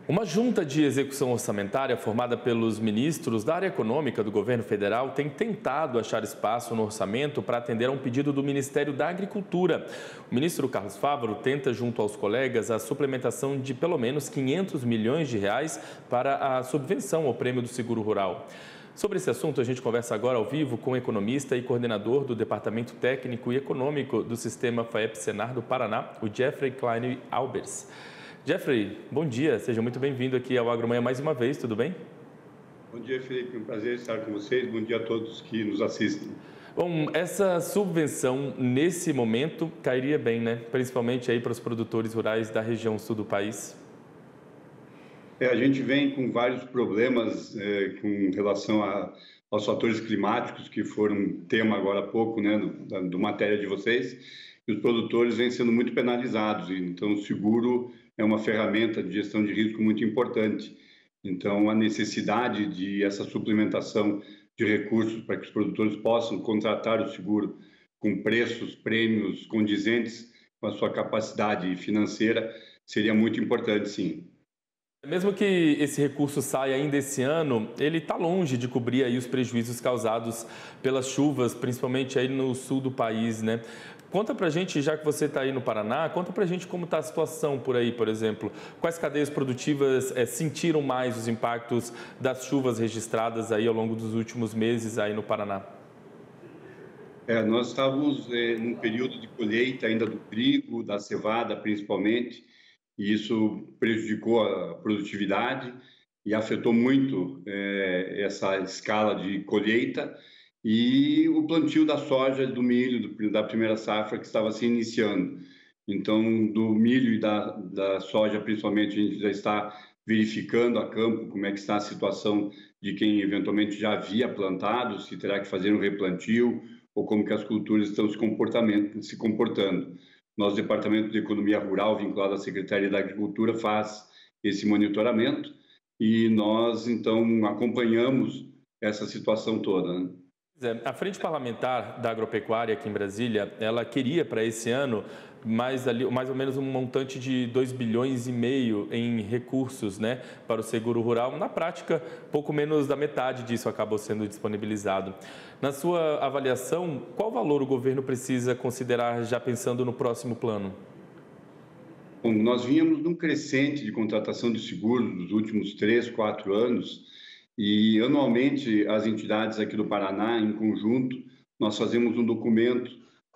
Uma junta de execução orçamentária formada pelos ministros da área econômica do governo federal tem tentado achar espaço no orçamento para atender a um pedido do Ministério da Agricultura. O ministro Carlos Fávaro tenta, junto aos colegas, a suplementação de pelo menos 500 milhões de reais para a subvenção ao prêmio do seguro rural. Sobre esse assunto, a gente conversa agora ao vivo com o economista e coordenador do Departamento Técnico e Econômico do Sistema FAEP-Senar do Paraná, o Jeffrey Klein Albers. Jeffrey, bom dia, seja muito bem-vindo aqui ao Agromanhã mais uma vez, tudo bem? Bom dia, Felipe, um prazer estar com vocês, bom dia a todos que nos assistem. Bom, essa subvenção nesse momento cairia bem, né? Principalmente aí para os produtores rurais da região sul do país. A gente vem com vários problemas com relação aos fatores climáticos, que foram tema agora há pouco, né, do matéria de vocês, e os produtores vêm sendo muito penalizados, então o seguro é uma ferramenta de gestão de risco muito importante. Então, a necessidade de essa suplementação de recursos para que os produtores possam contratar o seguro com preços, prêmios condizentes com a sua capacidade financeira seria muito importante, sim. Mesmo que esse recurso saia ainda esse ano, ele está longe de cobrir aí os prejuízos causados pelas chuvas, principalmente aí no sul do país, né? Conta pra gente, já que você está aí no Paraná, conta pra gente como está a situação por aí, por exemplo. Quais cadeias produtivas sentiram mais os impactos das chuvas registradas aí ao longo dos últimos meses aí no Paraná? Nós estávamos num período de colheita ainda do trigo, da cevada principalmente, e isso prejudicou a produtividade e afetou muito essa escala de colheita e o plantio da soja, do milho, da primeira safra que estava se iniciando. Então, do milho e da soja, principalmente, a gente já está verificando a campo como é que está a situação de quem eventualmente já havia plantado, se terá que fazer um replantio ou como que as culturas estão se comportando. Nosso Departamento de Economia Rural, vinculado à Secretaria da Agricultura, faz esse monitoramento e nós, então, acompanhamos essa situação toda, né? A Frente Parlamentar da Agropecuária aqui em Brasília, ela queria para esse ano mais ou menos um montante de 2,5 bilhões em recursos, né, para o seguro rural. Na prática, pouco menos da metade disso acabou sendo disponibilizado. Na sua avaliação, qual valor o governo precisa considerar já pensando no próximo plano? Bom, nós vínhamos num crescente de contratação de seguros nos últimos 3, 4 anos e, anualmente, as entidades aqui do Paraná, em conjunto, nós fazemos um documento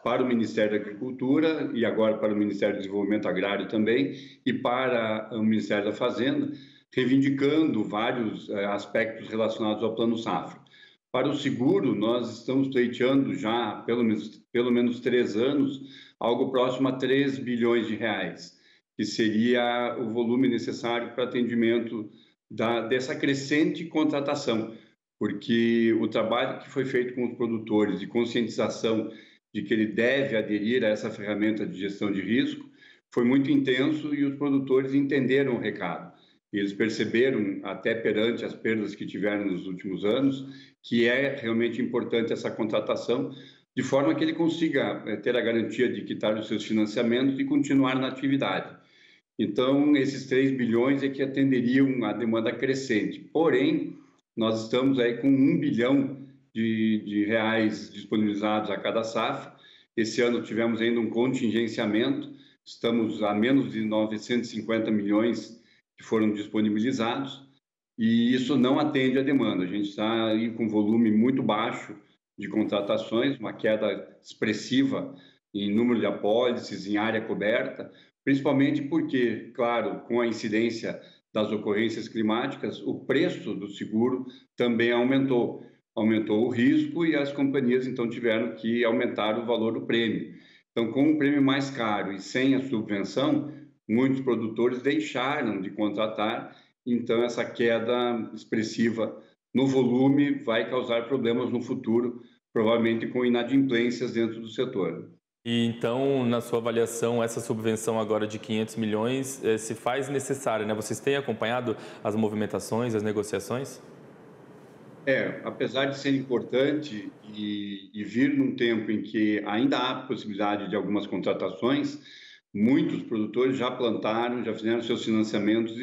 para o Ministério da Agricultura e agora para o Ministério do Desenvolvimento Agrário também e para o Ministério da Fazenda, reivindicando vários aspectos relacionados ao Plano Safra. Para o seguro, nós estamos pleiteando já há pelo menos 3 anos, algo próximo a 3 bilhões de reais, que seria o volume necessário para atendimento dessa crescente contratação, porque o trabalho que foi feito com os produtores de conscientização de que ele deve aderir a essa ferramenta de gestão de risco foi muito intenso e os produtores entenderam o recado. E eles perceberam, até perante as perdas que tiveram nos últimos anos, que é realmente importante essa contratação, de forma que ele consiga ter a garantia de quitar os seus financiamentos e continuar na atividade. Então, esses 3 bilhões é que atenderiam a demanda crescente. Porém, nós estamos aí com 1 bilhão de reais disponibilizados a cada safra. Esse ano tivemos ainda um contingenciamento, estamos a menos de 950 milhões que foram disponibilizados e isso não atende à demanda. A gente está aí com um volume muito baixo de contratações, uma queda expressiva em número de apólices, em área coberta, principalmente porque, claro, com a incidência das ocorrências climáticas, o preço do seguro também aumentou o risco e as companhias, então, tiveram que aumentar o valor do prêmio. Então, com o prêmio mais caro e sem a subvenção, muitos produtores deixaram de contratar, então essa queda expressiva no volume vai causar problemas no futuro, provavelmente com inadimplências dentro do setor. E então, na sua avaliação, essa subvenção agora de 500 milhões se faz necessária, né? Vocês têm acompanhado as movimentações, as negociações? Apesar de ser importante e vir num tempo em que ainda há possibilidade de algumas contratações, muitos produtores já plantaram, já fizeram seus financiamentos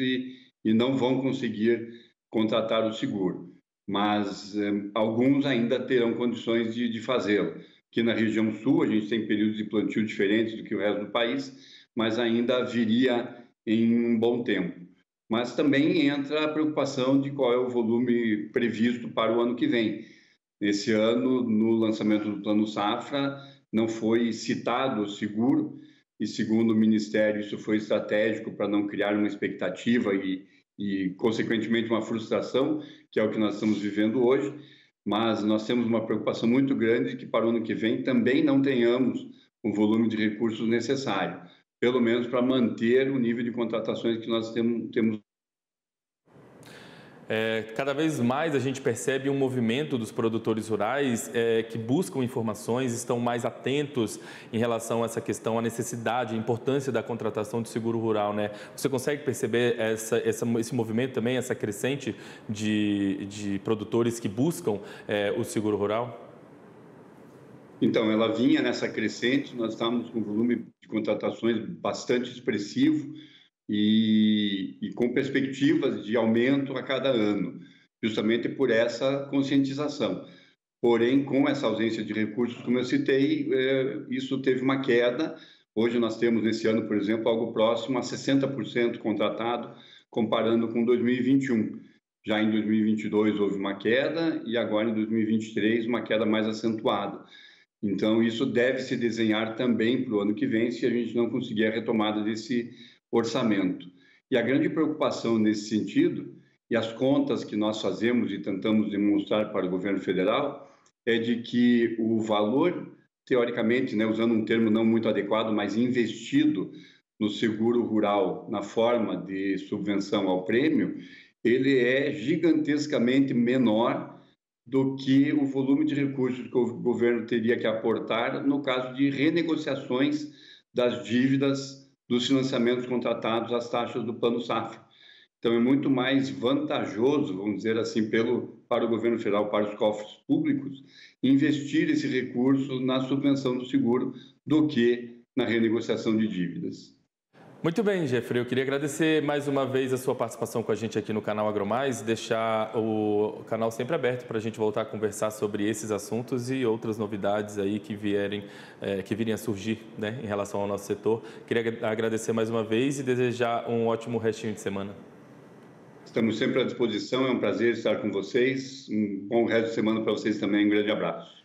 e não vão conseguir contratar o seguro. Mas alguns ainda terão condições de fazê-lo. Aqui na região sul, a gente tem períodos de plantio diferentes do que o resto do país, mas ainda viria em um bom tempo. Mas também entra a preocupação de qual é o volume previsto para o ano que vem. Nesse ano, no lançamento do Plano Safra, não foi citado o seguro, e segundo o Ministério, isso foi estratégico para não criar uma expectativa e, consequentemente, uma frustração, que é o que nós estamos vivendo hoje. Mas nós temos uma preocupação muito grande de que para o ano que vem também não tenhamos o volume de recursos necessário, pelo menos para manter o nível de contratações que nós temos. Cada vez mais a gente percebe um movimento dos produtores rurais que buscam informações, estão mais atentos em relação a essa questão, a necessidade, a importância da contratação de seguro rural, né? Você consegue perceber esse movimento também, essa crescente de produtores que buscam o seguro rural? Então, ela vinha nessa crescente, nós estávamos com um volume de contratações bastante expressivo, e com perspectivas de aumento a cada ano, justamente por essa conscientização. Porém, com essa ausência de recursos, como eu citei, isso teve uma queda. Hoje nós temos, nesse ano, por exemplo, algo próximo a 60% contratado, comparando com 2021. Já em 2022 houve uma queda e agora em 2023 uma queda mais acentuada. Então, isso deve se desenhar também para o ano que vem, se a gente não conseguir a retomada desse orçamento. E a grande preocupação nesse sentido, e as contas que nós fazemos e tentamos demonstrar para o governo federal, é de que o valor, teoricamente, né, usando um termo não muito adequado, mas investido no seguro rural na forma de subvenção ao prêmio, ele é gigantescamente menor do que o volume de recursos que o governo teria que aportar no caso de renegociações das dívidas dos financiamentos contratados às taxas do Plano Safra. Então, é muito mais vantajoso, vamos dizer assim, para o governo federal, para os cofres públicos, investir esse recurso na subvenção do seguro do que na renegociação de dívidas. Muito bem, Jeffrey, eu queria agradecer mais uma vez a sua participação com a gente aqui no canal AgroMais, deixar o canal sempre aberto para a gente voltar a conversar sobre esses assuntos e outras novidades aí que virem a surgir, né, em relação ao nosso setor. Queria agradecer mais uma vez e desejar um ótimo restinho de semana. Estamos sempre à disposição, é um prazer estar com vocês. Um bom resto de semana para vocês também, um grande abraço.